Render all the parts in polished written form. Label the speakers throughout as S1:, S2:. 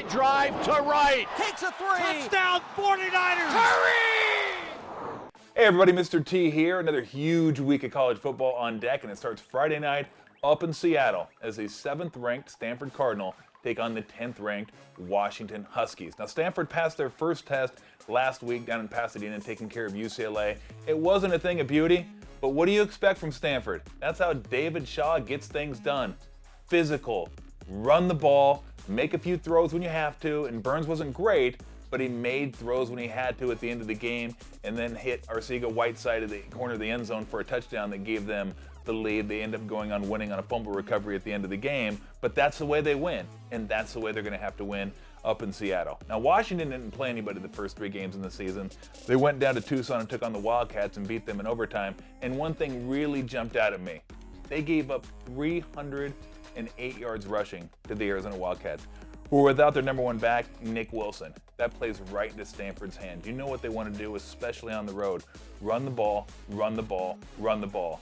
S1: Line drive to right.
S2: Takes a three.
S1: Touchdown 49ers.
S2: Hurry!
S3: Hey everybody, Mr. T here. Another huge week of college football on deck, and it starts Friday night up in Seattle as the 7th-ranked Stanford Cardinal take on the 10th-ranked Washington Huskies. Now, Stanford passed their first test last week down in Pasadena, taking care of UCLA. It wasn't a thing of beauty, but what do you expect from Stanford? That's how David Shaw gets things done. Physical, run the ball, make a few throws when you have to, and Burns wasn't great, but he made throws when he had to at the end of the game, and then hit Arcega-Whiteside at the corner of the end zone for a touchdown that gave them the lead. They end up going on winning on a fumble recovery at the end of the game, but that's the way they win, and that's the way they're going to have to win up in Seattle. Now, Washington didn't play anybody the first 3 games in the season. They went down to Tucson and took on the Wildcats and beat them in overtime, and one thing really jumped out at me. They gave up 308 yards rushing to the Arizona Wildcats, who were without their number 1 back, Nick Wilson. That plays right into Stanford's hand. You know what they want to do, especially on the road. Run the ball, run the ball, run the ball.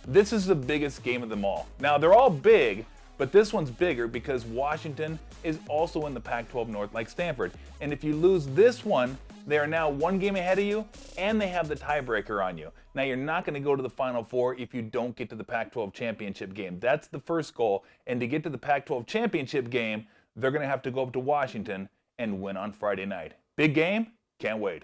S3: This is the biggest game of them all. Now, they're all big, but this one's bigger because Washington is also in the Pac-12 North like Stanford. And if you lose this one, they are now 1 game ahead of you, and they have the tiebreaker on you. Now, you're not going to go to the Final Four if you don't get to the Pac-12 championship game. That's the first goal. And to get to the Pac-12 championship game, they're going to have to go up to Washington and win on Friday night. Big game. Can't wait.